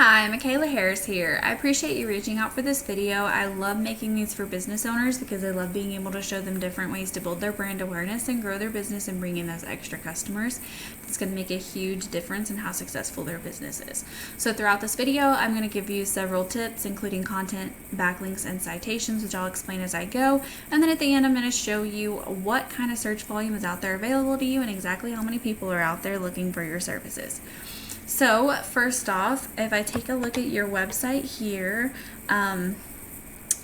Hi, Michaela Harris here. I appreciate you reaching out for this video. I love making these for business owners because I love being able to show them different ways to build their brand awareness and grow their business and bring in those extra customers. It's going to make a huge difference in how successful their business is. So throughout this video, I'm going to give you several tips, including content, backlinks, and citations, which I'll explain as I go. And then at the end, I'm going to show you what kind of search volume is out there available to you and exactly how many people are out there looking for your services. So first off, if I take a look at your website here,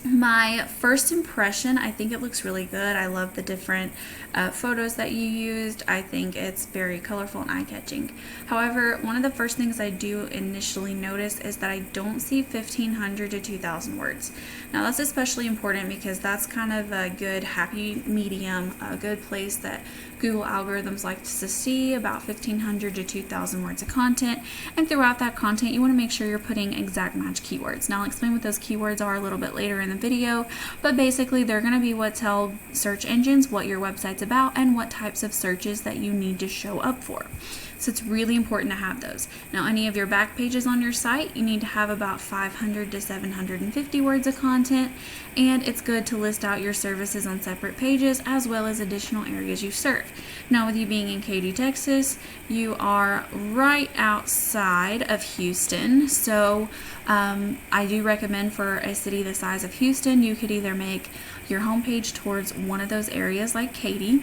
my first impression, I think it looks really good. I love the different photos that you used. I think it's very colorful and eye-catching. However, one of the first things I do initially notice is that I don't see 1,500 to 2,000 words. Now that's especially important because that's kind of a good happy medium, a good place that Google algorithms like to see, about 1,500 to 2,000 words of content. And throughout that content, you want to make sure you're putting exact match keywords. Now I'll explain what those keywords are a little bit later in the video, but basically they're going to be what tell search engines what your website's about and what types of searches that you need to show up for. So it's really important to have those. Now, any of your back pages on your site, you need to have about 500 to 750 words of content, and it's good to list out your services on separate pages as well as additional areas you serve. Now, with you being in Katy, Texas, you are right outside of Houston, so I do recommend for a city the size of Houston, you could either make your homepage towards one of those areas like Katy,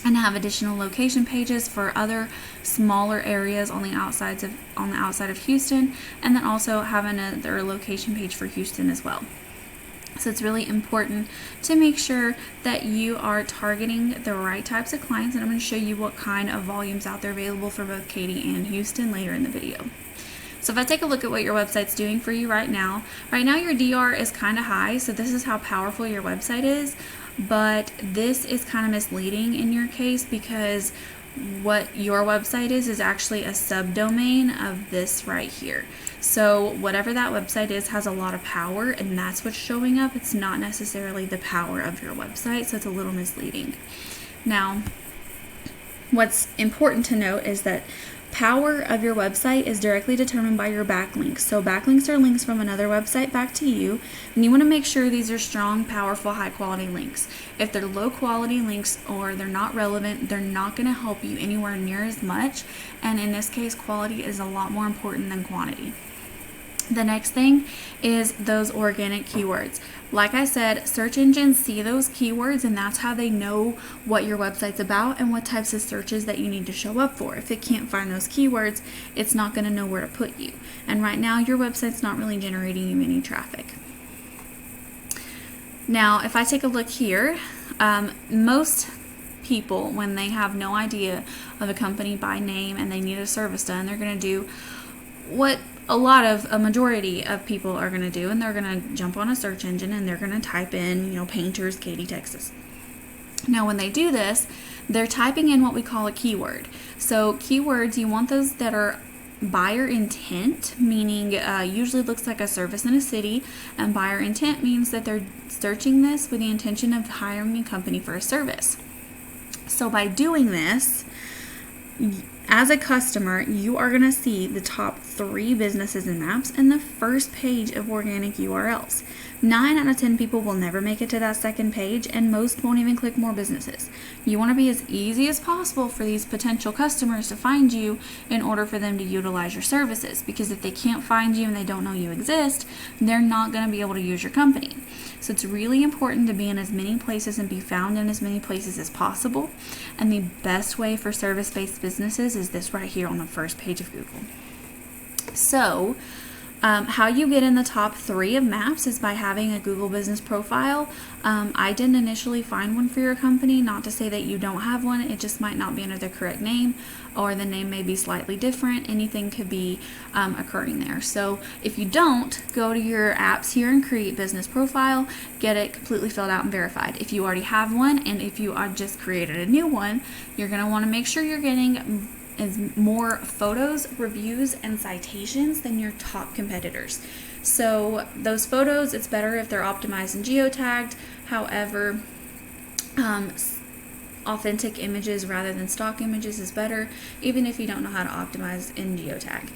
and have additional location pages for other smaller areas on the outside of Houston, and then also have another location page for Houston as well. So it's really important to make sure that you are targeting the right types of clients, and I'm going to show you what kind of volumes out there available for both Katy and Houston later in the video. So if I take a look at what your website's doing for you right now your DR is kind of high, so this is how powerful your website is, but this is kind of misleading in your case because what your website is actually a subdomain of this right here. So whatever that website is has a lot of power, and that's what's showing up. It's not necessarily the power of your website, so it's a little misleading. Now, what's important to note is that power of your website is directly determined by your backlinks. So backlinks are links from another website back to you, and you want to make sure these are strong, powerful, high quality links. If they're low quality links or they're not relevant, they're not going to help you anywhere near as much, and in this case, quality is a lot more important than quantity. The next thing is those organic keywords. Like I said, search engines see those keywords, and that's how they know what your website's about and what types of searches that you need to show up for. If it can't find those keywords, it's not going to know where to put you. And right now, your website's not really generating you any traffic. Now, if I take a look here, most people, when they have no idea of a company by name and they need a service done, they're going to do what a majority of people are going to do, and they're going to jump on a search engine and they're going to type in, painters, Katy, Texas. Now, when they do this, they're typing in what we call a keyword. So keywords, you want those that are buyer intent, meaning usually looks like a service in a city, and buyer intent means that they're searching this with the intention of hiring a company for a service. So by doing this, as a customer, you are going to see the top 3 businesses and maps in the first page of organic URLs. 9 out of 10 people will never make it to that second page, and most won't even click more businesses. You want to be as easy as possible for these potential customers to find you in order for them to utilize your services, because if they can't find you and they don't know you exist, they're not going to be able to use your company. So it's really important to be in as many places and be found in as many places as possible, and the best way for service-based businesses is this right here on the first page of Google. So how you get in the top 3 of maps is by having a Google business profile. I didn't initially find one for your company, not to say that you don't have one, it just might not be under the correct name, or the name may be slightly different. Anything could be occurring there. So if you don't, go to your apps here and create business profile, get it completely filled out and verified. If you already have one, and if you are just created a new one, you're going to want to make sure you're getting more photos, reviews, and citations than your top competitors. So those photos, it's better if they're optimized and geotagged. However, authentic images rather than stock images is better, even if you don't know how to optimize in geotag.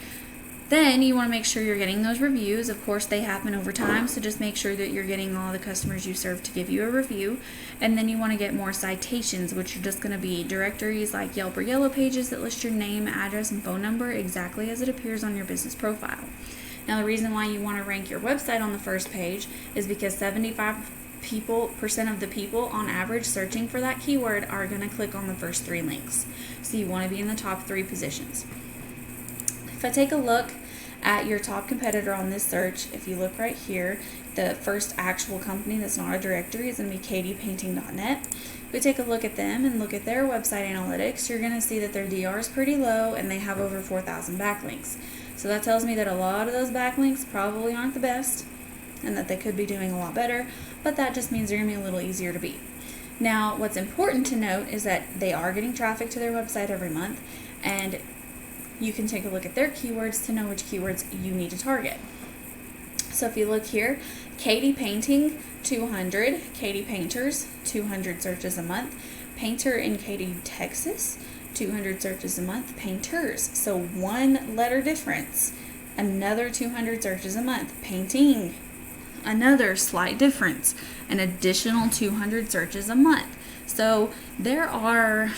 Then you want to make sure you're getting those reviews. Of course, they happen over time, so just make sure that you're getting all the customers you serve to give you a review. And then you want to get more citations, which are just going to be directories like Yelp or Yellow Pages that list your name, address, and phone number exactly as it appears on your business profile. Now, the reason why you want to rank your website on the first page is because 75% of the people on average searching for that keyword are going to click on the first 3 links. So you want to be in the top 3 positions. If I take a look at your top competitor on this search, if you look right here, the first actual company that's not a directory is going to be katypainting.net. If we take a look at them and look at their website analytics, you're going to see that their DR is pretty low and they have over 4,000 backlinks. So that tells me that a lot of those backlinks probably aren't the best and that they could be doing a lot better, but that just means they're going to be a little easier to beat. Now, what's important to note is that they are getting traffic to their website every month, and you can take a look at their keywords to know which keywords you need to target. So if you look here, Katy Painting, 200, Katy Painters, 200 searches a month, Painter in Katy, Texas, 200 searches a month, Painters, so 1 letter difference, another 200 searches a month, Painting, another slight difference, an additional 200 searches a month. So there are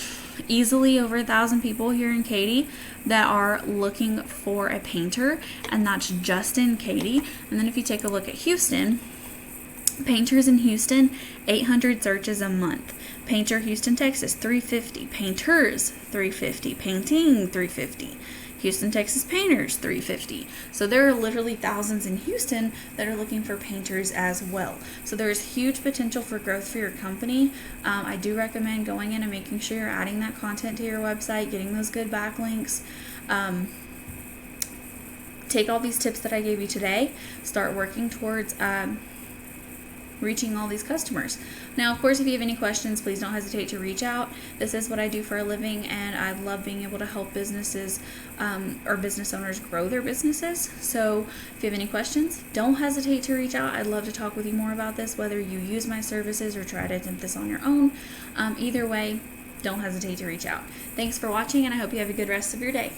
easily over 1,000 people here in Katy that are looking for a painter, and that's just in Katy. And then if you take a look at Houston, Painters in Houston, 800 searches a month. Painter Houston, Texas, 350. Painters, 350. Painting, 350. Houston, Texas Painters, 350. So there are literally thousands in Houston that are looking for painters as well. So there is huge potential for growth for your company. I do recommend going in and making sure you're adding that content to your website, getting those good backlinks. Take all these tips that I gave you today, start working towards reaching all these customers. Now, of course, if you have any questions, please don't hesitate to reach out. This is what I do for a living, and I love being able to help businesses or business owners grow their businesses. So if you have any questions, don't hesitate to reach out. I'd love to talk with you more about this, whether you use my services or try to attempt this on your own. Either way, don't hesitate to reach out. Thanks for watching, and I hope you have a good rest of your day.